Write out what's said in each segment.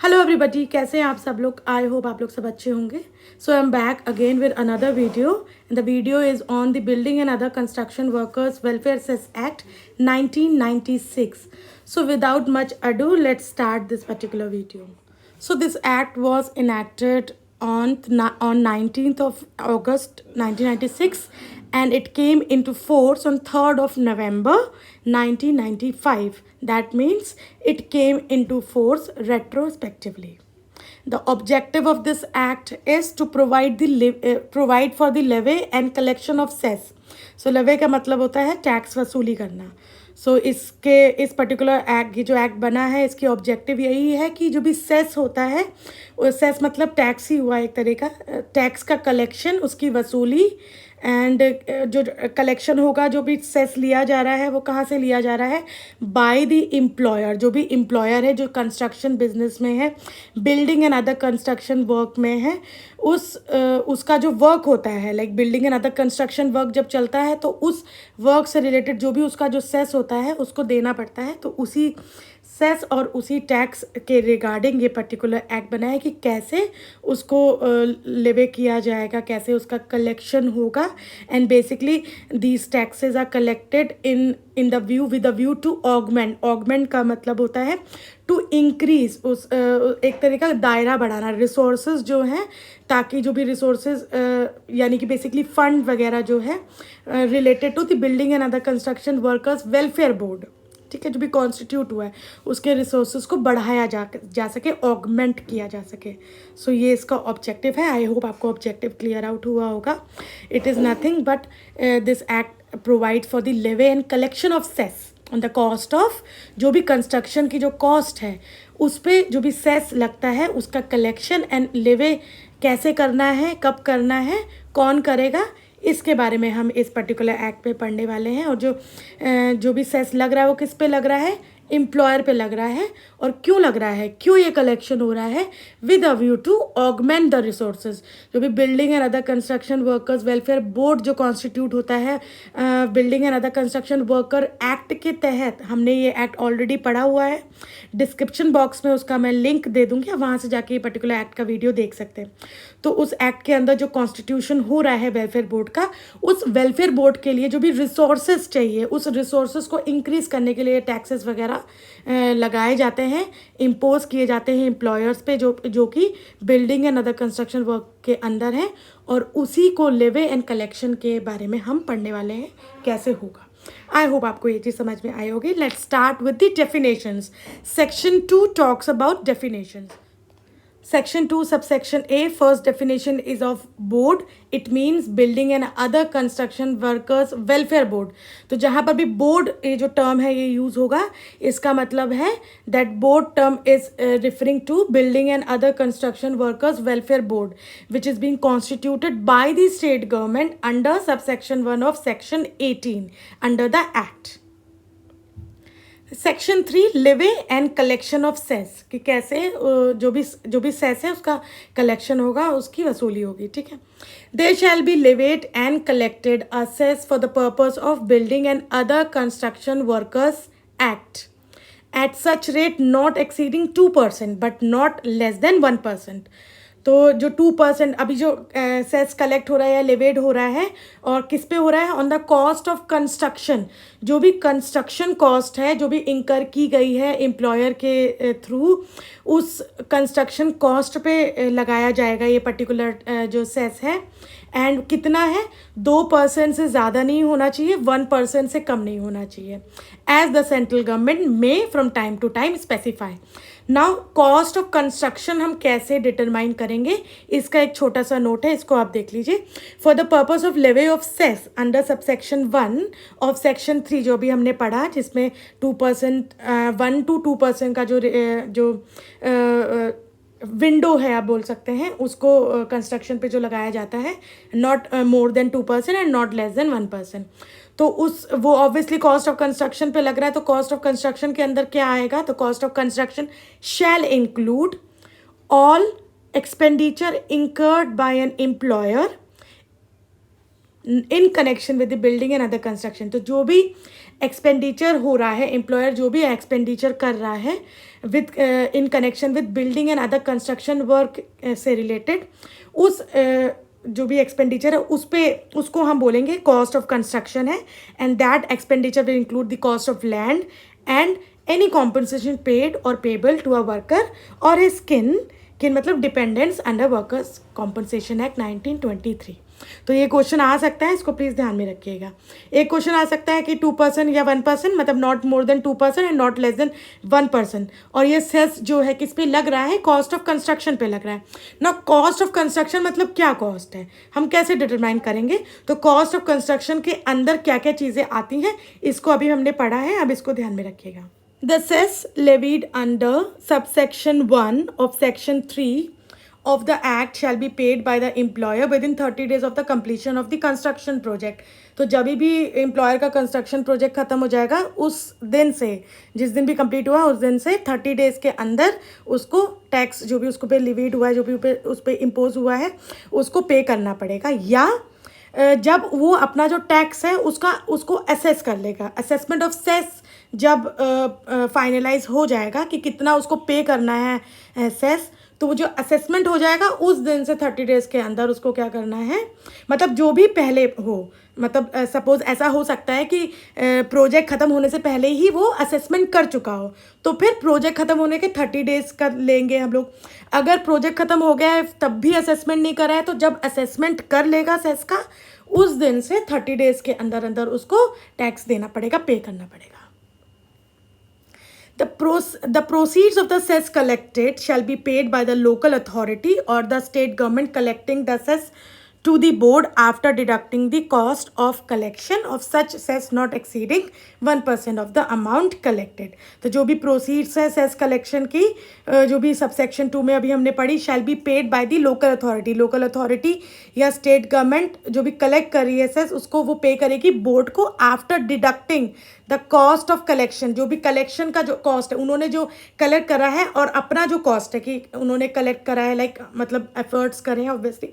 Hello everybody, कैसे हैं आप सब लोग। आई होप आप लोग सब अच्छे होंगे। So I am back again with another video and the video is on the building and other construction workers welfare cess act 1996. So without much ado, let's start this particular video. So this act was enacted on 19th of August 1996 and it came into force on 3rd of November 1995. That means it came into force retrospectively. The objective of this act is to provide for the levy and collection of cess. So levy का मतलब होता है tax वसूली करना. सो इस particular act, ये जो act बना है, इसकी ऑब्जेक्टिव यही है कि जो भी सेस होता है, वो सेस मतलब टैक्स ही हुआ एक तरह का, टैक्स का कलेक्शन, उसकी वसूली एंड जो कलेक्शन होगा, जो भी सेस लिया जा रहा है वो कहाँ से लिया जा रहा है, बाय द एम्प्लॉयर. जो भी एम्प्लॉयर है, जो कंस्ट्रक्शन बिजनेस में है, building and other construction work में है, उसका जो वर्क होता है, like building and other construction work जब चलता है तो उस वर्क से रिलेटेड जो भी उसका जो सेस होता है उसको देना पड़ता है. तो उसी सेस और उसी टैक्स के रिगार्डिंग ये पर्टिकुलर एक्ट बना है कि कैसे उसको लेवे किया जाएगा, कैसे उसका कलेक्शन होगा. And basically these taxes are collected in the view with the view to augment का मतलब होता है टू इंक्रीज, उस एक तरह का दायरा बढ़ाना, रिसोर्सेज जो हैं, ताकि जो भी रिसोर्सेज यानी कि बेसिकली फंड वगैरह जो है related to the building and other construction workers welfare board, ठीक है, जो भी कॉन्स्टिट्यूट हुआ है, उसके रिसोर्सेज को बढ़ाया जा सके, ऑगमेंट किया जा सके. सो ये इसका ऑब्जेक्टिव है. आई होप आपको ऑब्जेक्टिव क्लियर आउट हुआ होगा. It is nothing but this act provide for the levy and collection of cess on the cost of, जो भी कंस्ट्रक्शन की जो कॉस्ट है उस पर जो भी सेस लगता है उसका कलेक्शन एंड लेवे कैसे करना है, कब करना है, कौन करेगा, इसके बारे में हम इस पर्टिकुलर एक्ट पे पढ़ने वाले हैं. और जो भी सेस लग रहा है वो किस पे लग रहा है, एम्प्लॉयर पे लग रहा है. और क्यों लग रहा है, क्यों ये कलेक्शन हो रहा है, with a view to augment the resources. जो भी building and other construction workers welfare board जो कॉन्स्टिट्यूट होता है building and other construction worker act के तहत, हमने ये एक्ट ऑलरेडी पढ़ा हुआ है. डिस्क्रिप्शन बॉक्स में उसका मैं लिंक दे दूँगी, वहाँ से जाके ये पर्टिकुलर एक्ट का वीडियो देख सकते हैं. तो उस एक्ट के अंदर जो कॉन्स्टिट्यूशन हो रहा है वेलफेयर बोर्ड का, उस वेलफेयर बोर्ड के लिए जो भी रिसोर्सेज चाहिए, उस रिसोर्सेज को इंक्रीज़ करने के लिए टैक्सेस वगैरह लगाए जाते हैं, इम्पोज किए जाते हैं एम्प्लॉयर्स पे, जो कि building and other construction work के अंदर हैं. और उसी को लेवे एंड कलेक्शन के बारे में हम पढ़ने वाले हैं, कैसे होगा. आई होप आपको ये चीज़ समझ में आई होगी. Let's start with the definitions. Section 2 talks about definitions. Section 2 subsection A, first definition is of board. It means building and other construction workers welfare board. तो जहाँ पर भी board ये जो term है ये use होगा, इसका मतलब है that board term is referring to building and other construction workers welfare board, which is being constituted by the state government under subsection 1 of section 18 under the act. Section 3 लेवे and collection of cess, कि कैसे जो भी cess है उसका collection होगा, उसकी वसूली होगी. ठीक है. They shall be levied and collected a cess for the purpose of building and other construction workers act at such rate not exceeding 2% but not less than 1%. तो जो 2% अभी जो सेस कलेक्ट हो रहा है या लेवेड हो रहा है, और किस पे हो रहा है, on the cost of construction. जो भी कंस्ट्रक्शन कॉस्ट है, जो भी इंकर की गई है एम्प्लॉयर के थ्रू, उस कंस्ट्रक्शन कॉस्ट पे लगाया जाएगा ये पर्टिकुलर जो सेस है. एंड कितना है, 2% से ज़्यादा नहीं होना चाहिए, 1% से कम नहीं होना चाहिए, as the central government may from time to time specify. Now cost of construction हम कैसे डिटरमाइन करेंगे, इसका एक छोटा सा नोट है, इसको आप देख लीजिए. For the purpose of levy of cess under subsection 1 of section 3 जो भी हमने पढ़ा, जिसमें 2% 1 to 2% का जो विंडो है आप बोल सकते हैं, उसको कंस्ट्रक्शन पे जो लगाया जाता है, not more than 2% and not less than 1%. तो वो ऑब्वियसली कॉस्ट ऑफ कंस्ट्रक्शन पे लग रहा है. तो कॉस्ट ऑफ कंस्ट्रक्शन के अंदर क्या आएगा, तो cost of construction shall include all expenditure incurred by an employer in connection with the building and other construction. तो जो भी एक्सपेंडिचर हो रहा है, एम्प्लॉयर जो भी एक्सपेंडिचर कर रहा है with in connection with building and other construction work से रिलेटेड, उस जो भी एक्सपेंडिचर है उस पे उसको हम बोलेंगे कॉस्ट ऑफ कंस्ट्रक्शन है. And that expenditure will include the cost of land and any compensation paid और पेबल टू अ वर्कर और हिज किन मतलब dependents under workers compensation act 1923. तो ये क्वेश्चन आ सकता है, इसको प्लीज़ ध्यान में रखिएगा. एक क्वेश्चन आ सकता है कि 2% या 1%, मतलब not more than 2% and not less than 1%. और ये सेस जो है किस पे लग रहा है, कॉस्ट ऑफ कंस्ट्रक्शन पे लग रहा है ना. कॉस्ट ऑफ कंस्ट्रक्शन मतलब क्या कॉस्ट है, हम कैसे डिटरमाइन करेंगे. तो कॉस्ट ऑफ कंस्ट्रक्शन के अंदर क्या क्या चीज़ें आती हैं इसको अभी हमने पढ़ा है, अब इसको ध्यान में रखिएगा. The cess levied under subsection 1 of section 3 of the act shall be paid by the employer within 30 days of the completion of the construction project. तो जब भी एम्प्लॉयर का कंस्ट्रक्शन प्रोजेक्ट खत्म हो जाएगा उस दिन से, जिस दिन भी कंप्लीट हुआ उस दिन से 30 डेज के अंदर उसको टैक्स जो भी उसको पे लिविड हुआ है, जो भी उस पर इम्पोज हुआ है उसको पे करना पड़ेगा. या जब वो अपना जो टैक्स है उसको असेस कर लेगा. असेसमेंट ऑफ सेस जब फाइनलाइज हो जाएगा कि कितना उसको पे करना है सेस, तो वो जो असेसमेंट हो जाएगा उस दिन से 30 डेज़ के अंदर उसको क्या करना है, मतलब जो भी पहले हो, मतलब सपोज ऐसा हो सकता है कि प्रोजेक्ट ख़त्म होने से पहले ही वो असेसमेंट कर चुका हो, तो फिर प्रोजेक्ट ख़त्म होने के 30 डेज़ का लेंगे हम लोग. अगर प्रोजेक्ट ख़त्म हो गया है तब भी असेसमेंट नहीं करा है, तो जब असेसमेंट कर लेगा सेस का उस दिन से 30 डेज़ के अंदर अंदर उसको टैक्स देना पड़ेगा, पे करना पड़ेगा. The proceeds of the cess collected shall be paid by the local authority or the state government collecting the cess to the board after deducting the cost of collection of such cess not exceeding 1% of the amount collected. तो जो भी proceeds है cess collection की, जो भी subsection 2 में अभी हमने पढ़ी, shall be paid by the local authority. local authority या state government जो भी collect कर रही है cess उसको वो pay करेगी board को after deducting the cost of collection. जो भी कलेक्शन का जो कॉस्ट है, उन्होंने जो कलेक्ट करा है और अपना जो कॉस्ट है कि उन्होंने कलेक्ट करा है, लाइक मतलब एफर्ट्स करे हैं ऑब्वियसली,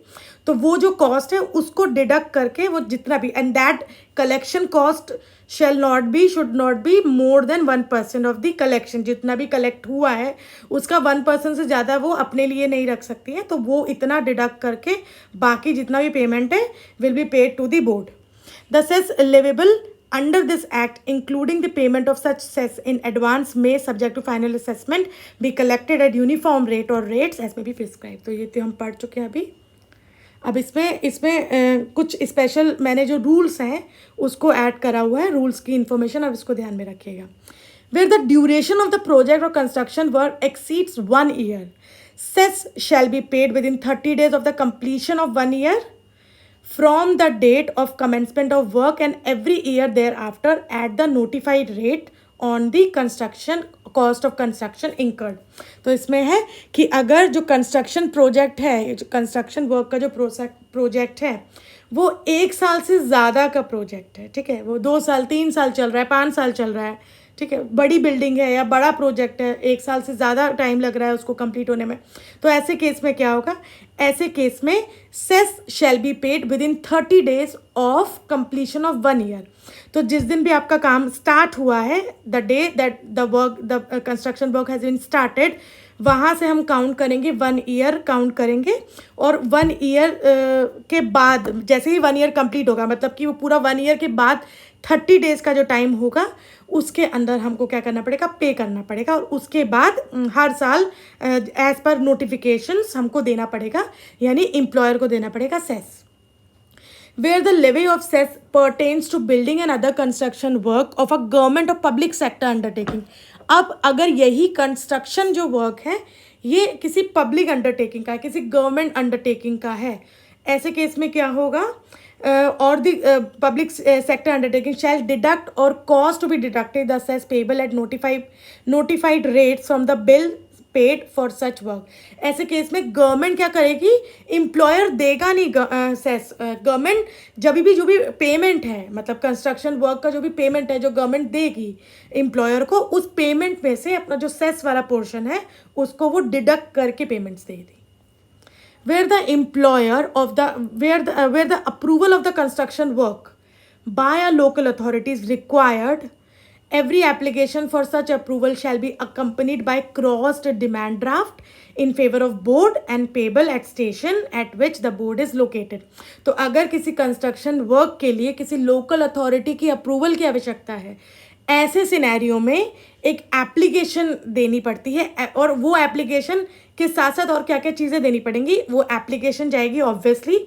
तो वो जो कॉस्ट है उसको डिडक्ट करके वो जितना भी, and that collection cost should not be more than 1% of the collection. जितना भी कलेक्ट हुआ है उसका 1% से ज़्यादा वो अपने लिए नहीं रख सकती है, तो वो इतना डिडक्ट करके बाकी जितना भी पेमेंट है will be paid to the board. The cess leviable under this act, including the payment of such cess in advance, may, subject to final assessment, be collected at uniform rate or rates as may be prescribed. तो ये तो हम पढ़ चुके हैं अभी. अब इसमें कुछ स्पेशल मैंने जो रूल्स हैं उसको ऐड करा हुआ है, रूल्स की इन्फॉर्मेशन, अब इसको ध्यान में रखिएगा. Where the duration of the project or construction work exceeds 1 year, cess shall be paid within 30 days of the completion of 1 year from the date of commencement of work and every year thereafter at the notified rate on the construction cost of construction incurred. तो इसमें है कि अगर जो construction project है, जो construction work का जो प्रोजेक्ट है वो 1 साल से ज़्यादा का प्रोजेक्ट है, ठीक है, वो 2 साल 3 साल चल रहा है, 5 साल चल रहा है, ठीक है, बड़ी बिल्डिंग है या बड़ा प्रोजेक्ट है, 1 साल से ज़्यादा टाइम लग रहा है उसको कंप्लीट होने में, तो ऐसे केस में क्या होगा, ऐसे केस में cess shall be paid within 30 days of completion of 1 year. तो जिस दिन भी आपका काम स्टार्ट हुआ है, the day that the construction work has been started, वहाँ से हम काउंट करेंगे, 1 ईयर काउंट करेंगे, और 1 ईयर के बाद जैसे ही 1 ईयर कंप्लीट होगा, मतलब कि वो पूरा 1 ईयर के बाद 30 डेज़ का जो टाइम होगा उसके अंदर हमको क्या करना पड़ेगा, पे करना पड़ेगा, और उसके बाद हर साल एज पर नोटिफिकेशंस हमको देना पड़ेगा, यानी एम्प्लॉयर को देना पड़ेगा cess. Where the levy of cess pertains to building and other construction work of a government or public sector undertaking. अब अगर यही कंस्ट्रक्शन जो वर्क है ये किसी पब्लिक अंडरटेकिंग का है, किसी गवर्नमेंट अंडरटेकिंग का है, ऐसे केस में क्या होगा, और the public sector undertaking shall deduct or cause to be deducted the cess payable at notified rates from the bill paid for such work. ऐसे केस में गवर्नमेंट क्या करेगी, एम्प्लॉयर देगा नहीं सेस. गवर्नमेंट जब भी जो भी पेमेंट है, मतलब कंस्ट्रक्शन वर्क का जो भी पेमेंट है जो गवर्नमेंट देगी एम्प्लॉयर को, उस पेमेंट में से अपना जो सेस वाला पोर्शन है उसको वो डिडक्ट करके पेमेंट्स देगी. where the approval of the construction work by a local authority is required Every application for such approval shall be accompanied by crossed demand draft in favor of board and payable at station at which the board is located. तो अगर किसी construction work के लिए किसी local authority की approval की आवश्यकता है, ऐसे सिनेरियो में एक एप्लीकेशन देनी पड़ती है, और वो एप्लीकेशन के साथ साथ और क्या क्या चीज़ें देनी पड़ेंगी. वो एप्लीकेशन जाएगी ऑब्वियसली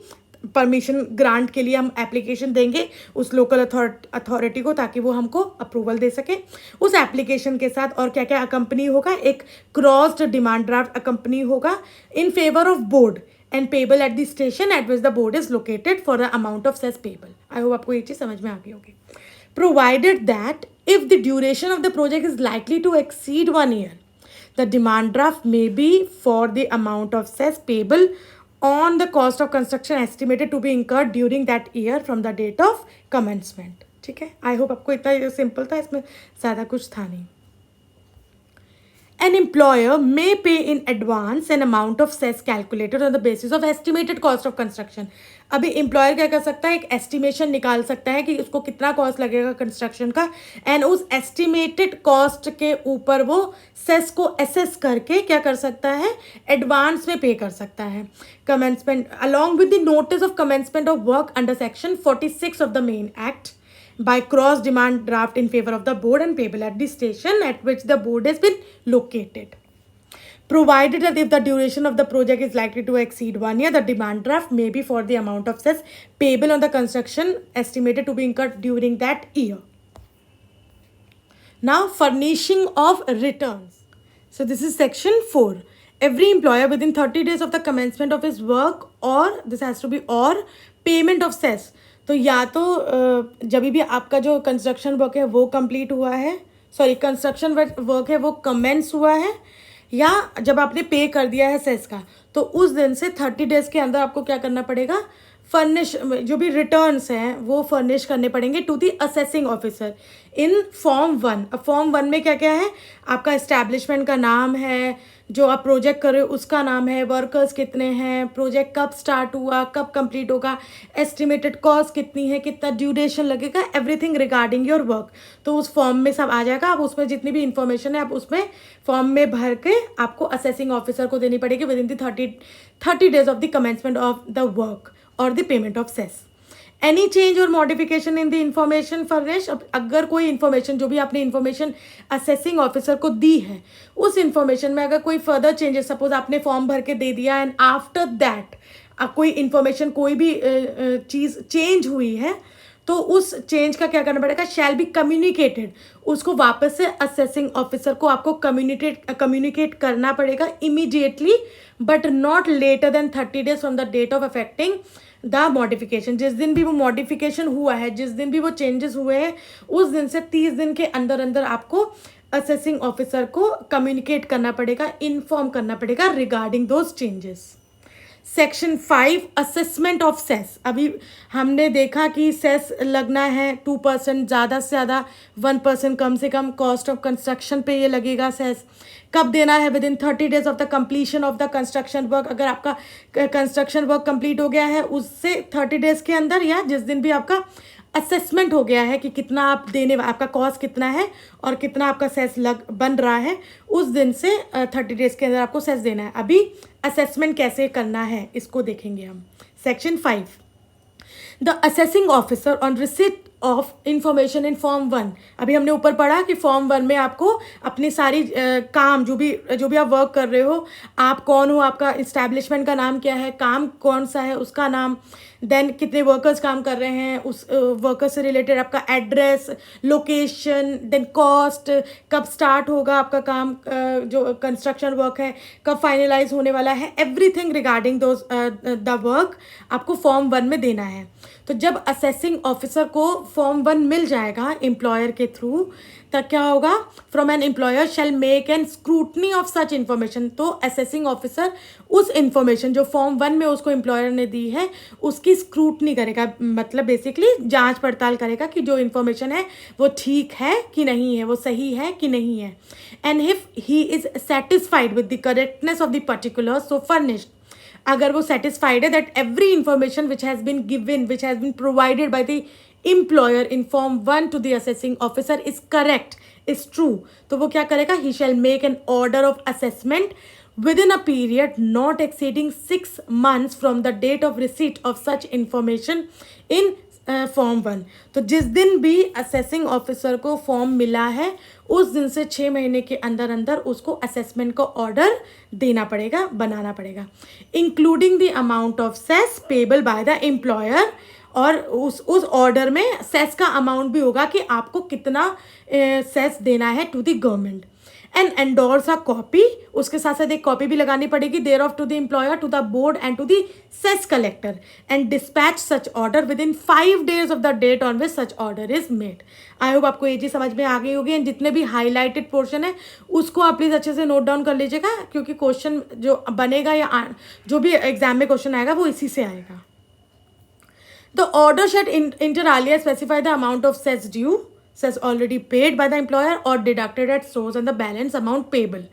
परमिशन ग्रांट के लिए, हम एप्लीकेशन देंगे उस लोकल अथॉरिटी को ताकि वो हमको अप्रूवल दे सके. उस एप्लीकेशन के साथ और क्या क्या अकम्पनी होगा, एक क्रॉस्ड डिमांड ड्राफ्ट अकम्पनी होगा in favour of board and payable at the station at which the board is located for the amount of cess payable. I hope आपको ये चीज़ समझ में आ गई होगी. Provided that if the duration of the project is likely to exceed 1 year, the demand draft may be for the amount of cess payable on the cost of construction estimated to be incurred during that year from the date of commencement. ठीक है, I hope आपको इतना simple था, इसमें ज़्यादा कुछ था नहीं. An employer may pay in advance an amount of cess calculated on the basis of estimated cost of construction. अभी एम्प्लॉयर क्या कर सकता है, एक एस्टिमेशन निकाल सकता है कि उसको कितना कॉस्ट लगेगा कंस्ट्रक्शन का, एंड उस एस्टिमेटेड कॉस्ट के ऊपर वो सेस को असेस करके क्या कर सकता है, एडवांस में पे कर सकता है. Commencement along with the notice of commencement of work under section 46 of the main act by cross demand draft in favor of the board and payable at the station at which the board has been located. Provided that if the duration of the project is likely to exceed 1 year, the demand draft may be for the amount of cess payable on the construction estimated to be incurred during that year. Now, furnishing of returns. So this is section 4. Every employer within 30 days of the commencement of his work, or this has to be or payment of cess. तो या तो जब भी आपका जो construction work है वो complete हुआ है, सॉरी कंस्ट्रक्शन वर्क है वो कमेंस हुआ है, या जब आपने पे कर दिया है सेस का, तो उस दिन से 30 डेज़ के अंदर आपको क्या करना पड़ेगा, फर्निश जो भी रिटर्न्स हैं वो फर्निश करने पड़ेंगे to the assessing officer in form 1. अब फॉर्म 1 में क्या क्या है, आपका इस्टेब्लिशमेंट का नाम है, जो आप प्रोजेक्ट कर रहे हो उसका नाम है, वर्कर्स कितने हैं, प्रोजेक्ट कब स्टार्ट हुआ, कब कंप्लीट होगा, एस्टिमेटेड कॉस्ट कितनी है, कितना ड्यूरेशन लगेगा, एवरीथिंग रिगार्डिंग योर वर्क. तो उस फॉर्म में सब आ जाएगा. आप उसमें जितनी भी इंफॉर्मेशन है आप उसमें फॉर्म में भर के आपको असेसिंग ऑफिसर को देनी पड़ेगी within the 30 days of the commencement of the work or the payment of cess. Any change or modification in the information furnish. अब अगर कोई इन्फॉर्मेशन, जो भी आपने इन्फॉर्मेशन असेसिंग ऑफिसर को दी है, उस इन्फॉर्मेशन में अगर कोई फर्दर चेंजेस, सपोज आपने फॉर्म भर के दे दिया एंड आफ्टर दैट कोई इन्फॉर्मेशन, कोई भी चीज़ चेंज हुई है, तो उस चेंज का क्या करना पड़ेगा, शैल बी कम्युनिकेटेड. उसको वापस से असेसिंग ऑफिसर को आपको कम्युनिकेट करना पड़ेगा immediately, but not later than 30 days from the date of affecting the modification. जिस दिन भी वो मॉडिफिकेशन हुआ है, जिस दिन भी वो चेंजेस हुए हैं, उस दिन से 30 दिन के अंदर अंदर आपको असेसिंग ऑफिसर को कम्युनिकेट करना पड़ेगा, इन्फॉर्म करना पड़ेगा regarding those changes. Section 5 assessment of cess. अभी हमने देखा कि सेस लगना है 2%, ज़्यादा से ज़्यादा 1%, कम से कम कॉस्ट ऑफ कंस्ट्रक्शन पे ये लगेगा सेस. कब देना है, with in 30 days of the completion of the construction work. अगर आपका कंस्ट्रक्शन वर्क कंप्लीट हो गया है उससे 30 डेज़ के अंदर, या जिस दिन भी आपका असेसमेंट हो गया है कि कितना आप देने, आपका कॉस्ट कितना है और कितना आपका सेस बन रहा है, उस दिन से 30 डेज़ के अंदर आपको सेस देना है. अभी असेसमेंट कैसे करना है इसको देखेंगे हम. Section 5 the assessing officer on receipt of information in form 1. अभी हमने ऊपर पढ़ा कि फॉर्म 1 में आपको अपनी सारी काम, जो भी आप वर्क कर रहे हो, आप कौन हो, आपका इस्टेब्लिशमेंट का नाम क्या है, काम कौन सा है उसका नाम, देन कितने वर्कर्स काम कर रहे हैं, उस वर्कर से रिलेटेड आपका एड्रेस, लोकेशन, देन कॉस्ट, कब स्टार्ट होगा आपका काम, जो कंस्ट्रक्शन वर्क है कब फाइनलाइज होने वाला है, everything regarding those the work आपको फॉर्म 1 में देना है. तो जब असेसिंग ऑफिसर को फॉर्म 1 मिल जाएगा एम्प्लॉयर के थ्रू, तब क्या होगा, from an employer shell make an scrutiny of such information. तो असेसिंग ऑफिसर उस इन्फॉर्मेशन जो फॉर्म 1 में उसको एम्प्लॉयर ने दी है उसकी स्क्रूटनी करेगा, मतलब बेसिकली जांच पड़ताल करेगा कि जो इन्फॉर्मेशन है वो ठीक है कि नहीं है, वो सही है कि नहीं है. And if he is satisfied with the correctness of the particulars so furnished. अगर वो सेटिस्फाइड है that every information which has been given, which has been provided by the employer inform 1 to the assessing officer is correct, is true, तो वो क्या करेगा, he shall make an order of assessment within a period not exceeding 6 months from the date of receipt of such information in form 1। तो जिस दिन भी assessing officer को form मिला है उस दिन से 6 महीने के अंदर अंदर उसको असेसमेंट का ऑर्डर देना पड़ेगा, बनाना पड़ेगा, including the amount of cess payable by the employer. और उस ऑर्डर में सेस का अमाउंट भी होगा कि आपको कितना सेस देना है to the government. And endorse a copy, उसके साथ साथ एक कॉपी भी लगानी पड़ेगी thereof to the employer, to the board and to the cess collector, and dispatch such order within 5 days of the date on which such order is made. I hope आपको ये चीज़ समझ में आ गई होगी। And जितने भी हाईलाइटेड पोर्शन है उसको आप प्लीज़ अच्छे से नोट डाउन कर लीजिएगा, क्योंकि क्वेश्चन जो बनेगा या जो भी एग्जाम में क्वेश्चन आएगा वो इसी से आएगा। The order shall inter alia specify the amount of cess due, cess already paid by the employer or deducted at source, and the balance amount payable,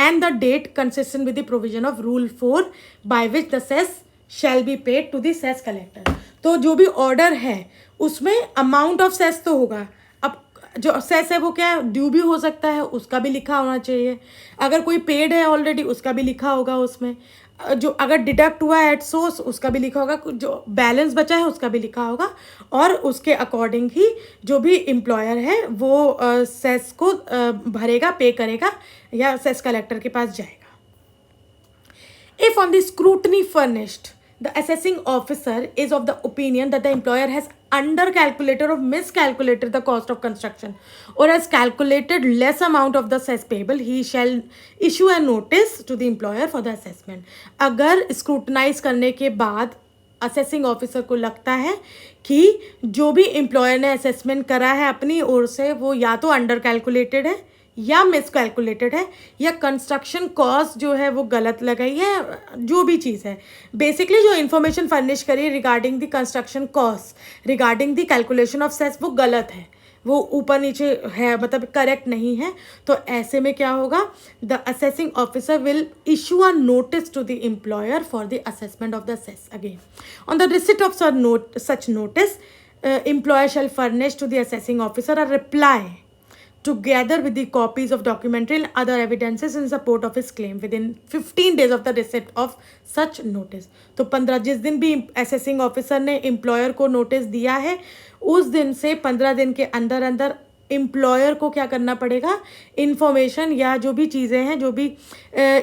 and the date consistent with the provision of Rule 4 by which the cess shall be paid to the cess collector। तो जो भी order है उसमें amount of cess तो होगा। अब जो cess है वो क्या है, ड्यू भी हो सकता है, उसका भी लिखा होना चाहिए। अगर कोई पेड है ऑलरेडी उसका भी लिखा होगा उसमें, जो अगर डिडक्ट हुआ है एट सोर्स उसका भी लिखा होगा, जो बैलेंस बचा है उसका भी लिखा होगा, और उसके अकॉर्डिंग ही जो भी एम्प्लॉयर है वो सेस को भरेगा, पे करेगा या सेस कलेक्टर के पास जाएगा। If on the scrutiny furnished, the assessing officer is of the opinion that the employer has undercalculated or miscalculated the cost of construction or has calculated less amount of the cess payable, he shall issue a notice to the employer for the assessment। अगर scrutinize करने के बाद assessing officer को लगता है कि जो भी एम्प्लॉयर ने असेसमेंट करा है अपनी ओर से वो या तो अंडर कैलकुलेटेड है या मिसकैलकुलेटेड है या कंस्ट्रक्शन कॉस्ट जो है वो गलत लगाई है, जो भी चीज़ है, बेसिकली जो इन्फॉर्मेशन फर्निश करी regarding the construction cost, regarding the calculation of cess वो गलत है, वो ऊपर नीचे है, मतलब करेक्ट नहीं है, तो ऐसे में क्या होगा, the assessing officer will issue a notice to the employer for the assessment of the cess. Again on the receipt of such notice employer shall furnish to the assessing officer a reply together with the copies of documentary and other evidences in support of his claim within 15 days of the receipt of such notice। तो 15 जिस दिन भी assessing officer ने employer को notice दिया है उस दिन से 15 दिन के अंदर अंदर एम्प्लॉयर को क्या करना पड़ेगा, इन्फॉर्मेशन या जो भी चीज़ें हैं, जो भी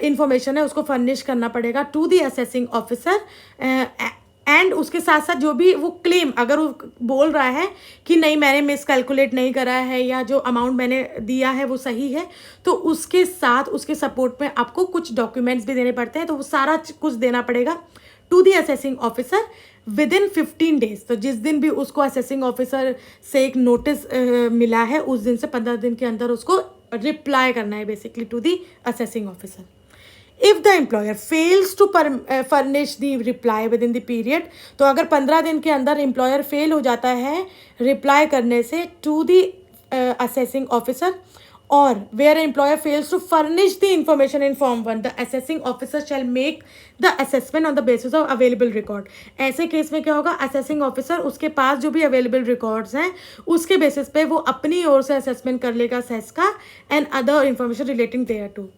इन्फॉर्मेशन है उसको फर्निश करना पड़ेगा to the assessing officer. And उसके साथ साथ जो भी वो क्लेम, अगर वो बोल रहा है कि नहीं मैंने मिस कैलकुलेट नहीं करा है या जो अमाउंट मैंने दिया है वो सही है, तो उसके साथ उसके सपोर्ट में आपको कुछ डॉक्यूमेंट्स भी देने पड़ते हैं, तो वो सारा कुछ देना पड़ेगा to the assessing officer within 15 days। तो जिस दिन भी उसको असेसिंग ऑफिसर से एक नोटिस मिला है उस दिन से 15 दिन के अंदर उसको रिप्लाई करना है basically to the assessing officer. If the employer fails to furnish the reply within the period, तो अगर 15 दिन के अंदर एम्प्लॉयर फेल हो जाता है रिप्लाई करने से to the assessing officer, or where employer fails to furnish the information in form 1, the assessing officer shall make the assessment on the basis of available record। ऐसे केस में क्या होगा, assessing officer उसके पास जो भी available records हैं उसके basis पे वो अपनी ओर से असेसमेंट कर लेगा सेस का and other information relating thereto.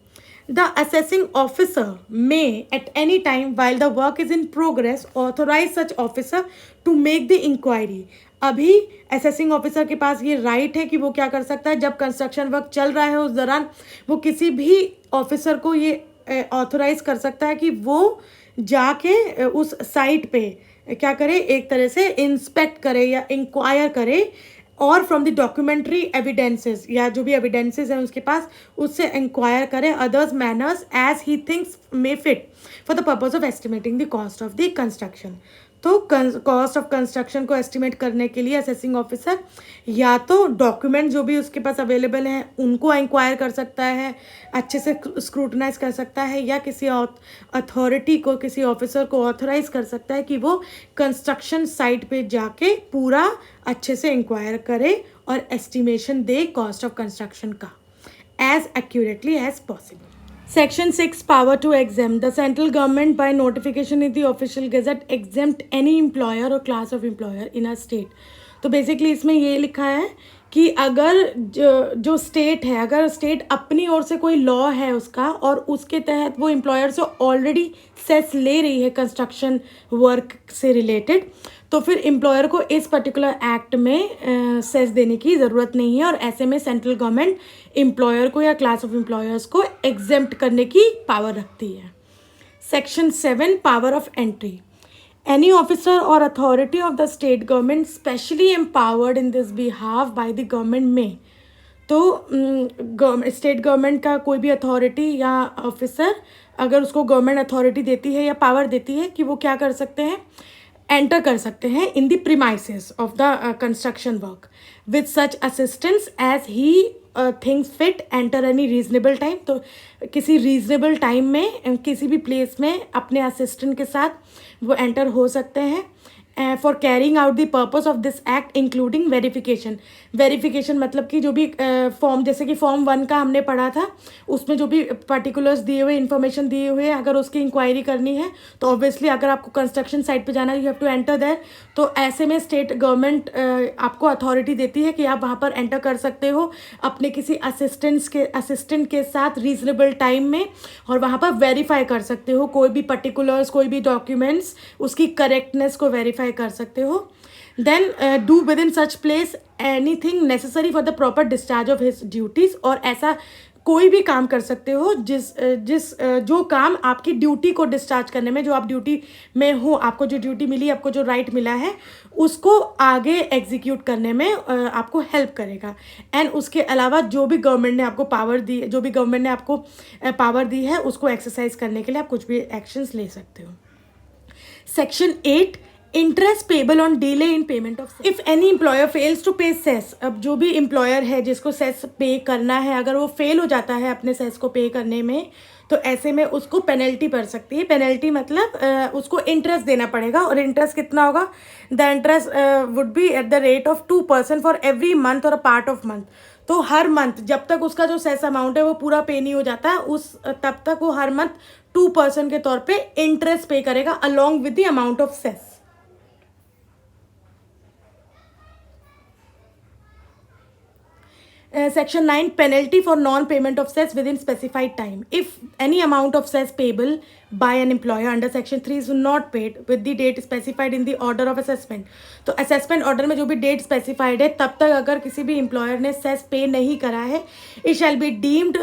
The assessing officer may at any time while the work is in progress authorize such officer to make the inquiry। अभी असेसिंग ऑफिसर के पास ये राइट है कि वो क्या कर सकता है, जब कंस्ट्रक्शन वर्क चल रहा है उस दौरान वो किसी भी ऑफिसर को ये ऑथोराइज कर सकता है कि वो जाके उस साइट पे क्या करे, एक तरह से इंस्पेक्ट करे या इंक्वायर करे, और फ्रॉम द डॉक्यूमेंट्री एविडेंसेस या जो भी एविडेंसेस हैं उसके पास उससे इंक्वायर करें others manners as he thinks may fit for the purpose of estimating the cost of the construction. तो कॉस्ट ऑफ कंस्ट्रक्शन को एस्टिमेट करने के लिए असेसिंग ऑफिसर या तो डॉक्यूमेंट जो भी उसके पास अवेलेबल हैं उनको इंक्वायर कर सकता है, अच्छे से स्क्रूटनाइज कर सकता है, या किसी अथॉरिटी को, किसी ऑफिसर को ऑथराइज कर सकता है कि वो कंस्ट्रक्शन साइट पे जाके पूरा अच्छे से इंक्वायर करे और estimation the cost of construction का as accurately as possible. Section 6 power to exempt। The central government by notification in the official gazette exempt any employer or class of employer in a state। तो basically इसमें ये लिखा है कि अगर जो state है, अगर स्टेट अपनी ओर से कोई लॉ है उसका और उसके तहत वो एम्प्लॉयर से ऑलरेडी सेस ले रही है कंस्ट्रक्शन वर्क से रिलेटेड, तो फिर एम्प्लॉयर को इस पर्टिकुलर एक्ट में सेस देने की ज़रूरत नहीं है, और ऐसे में सेंट्रल गवर्नमेंट एम्प्लॉयर को या क्लास ऑफ एम्प्लॉयर्स को एग्जेम्प्ट करने की पावर रखती है। Section 7, power of entry. Any officer or authority of the state government specially empowered in this behalf by the government may, तो स्टेट गवर्नमेंट का कोई भी अथॉरिटी या ऑफिसर अगर उसको गवर्नमेंट अथॉरिटी देती है या पावर देती है कि वो क्या कर सकते हैं, एंटर कर सकते हैं in the premises of the construction work with such assistance as he thinks fit enter any reasonable time. तो किसी रीजनेबल टाइम में किसी भी प्लेस में अपने असिस्टेंट के साथ वो एंटर हो सकते हैं for carrying out the purpose of this act including verification. Verification मतलब कि जो भी फॉर्म, जैसे कि फॉर्म 1 का हमने पढ़ा था, उसमें जो भी पर्टिकुलर्स दिए हुए, इन्फॉर्मेशन दिए हुए, अगर उसकी इंक्वायरी करनी है तो ऑब्वियसली अगर आपको कंस्ट्रक्शन साइट पे जाना है, you have to enter there. तो ऐसे में स्टेट गवर्नमेंट आपको अथॉरिटी देती है कि आप वहाँ पर एंटर कर सकते हो अपने किसी असिस्टेंट के साथ रीजनेबल टाइम में, और वहाँ पर वेरीफाई कर सकते हो कोई भी पर्टिकुलर्स, कोई भी डॉक्यूमेंट्स, उसकी करेक्टनेस को वेरीफाई कर सकते हो। Then do within such place anything necessary for the proper discharge of his duties. और ऐसा कोई भी काम कर सकते हो जो काम आपकी ड्यूटी को डिस्चार्ज करने में, जो आप ड्यूटी में हो, आपको जो ड्यूटी मिली, आपको जो राइट मिला है, उसको आगे एग्जीक्यूट करने में आपको हेल्प करेगा। एंड उसके अलावा जो भी गवर्नमेंट ने आपको पावर दी, जो भी गवर्नमेंट ने आपको पावर दी है, उसको एक्सरसाइज करने के लिए आप कुछ भी एक्शंस ले सकते हो। Section 8, interest payable on delay in payment of cess. If any employer fails to pay cess, अब जो भी एम्प्लॉयर है जिसको सेस पे करना है, अगर वो फेल हो जाता है अपने सेस को पे करने में, तो ऐसे में उसको पेनल्टी पड़ सकती है। पेनल्टी मतलब उसको इंटरेस्ट देना पड़ेगा, और इंटरेस्ट कितना होगा? The interest would be at the rate of 2% for every month और अ पार्ट ऑफ मंथ। तो हर मंथ जब तक उसका जो सेस अमाउंट है वो पूरा पे नहीं हो जाता है, तब तक वो हर मंथ 2% के तौर पे इंटरेस्ट पे करेगा along with the amount of cess. Section 9, penalty for non-payment of cess within specified time. If any amount of cess payable by an employer under Section 3 is not paid with the date specified in the order of assessment, तो assessment order में जो भी date specified है, तब तक अगर किसी भी employer ने cess pay नहीं करा है, it shall be deemed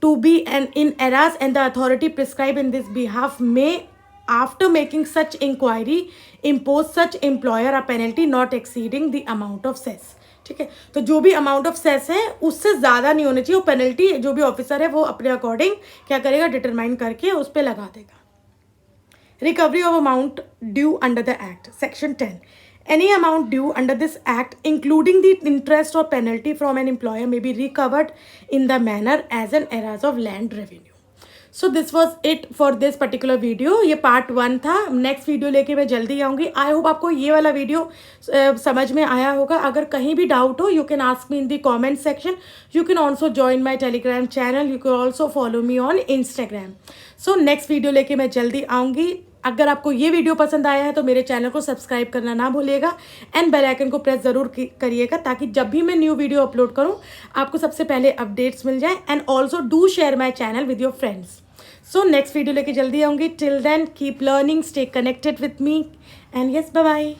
to be in errors and the authority prescribed in this behalf may, after making such inquiry, impose such employer a penalty not exceeding the amount of cess। ठीक है, तो जो भी amount of cess है उससे ज़्यादा नहीं होनी चाहिए। वो पेनल्टी जो भी ऑफिसर है वो अपने अकॉर्डिंग क्या करेगा, डिटरमाइन करके उस पर लगा देगा। Recovery of amount due under the act. Section 10, any amount due under this act including the interest or penalty from an employer may be recovered in the manner as an errors of land revenue। So this was it for this particular video. ये part 1 था। Next video लेके मैं जल्दी आऊँगी। आई hope आपको ये वाला video समझ में आया होगा। अगर कहीं भी डाउट हो, you can ask me in the comment section. You can also join my Telegram channel. You can also follow me on Instagram. So next video लेके मैं जल्दी आऊँगी। अगर आपको ये वीडियो पसंद आया है तो मेरे चैनल को सब्सक्राइब करना ना भूलिएगा एंड बेल आइकन को प्रेस ज़रूर करिएगा, ताकि जब भी मैं न्यू वीडियो अपलोड करूँ आपको सबसे पहले अपडेट्स मिल जाए। And also do share my channel with your friends. So next video लेके जल्दी आऊँगी। Till then keep learning, stay connected with me and yes, bye bye.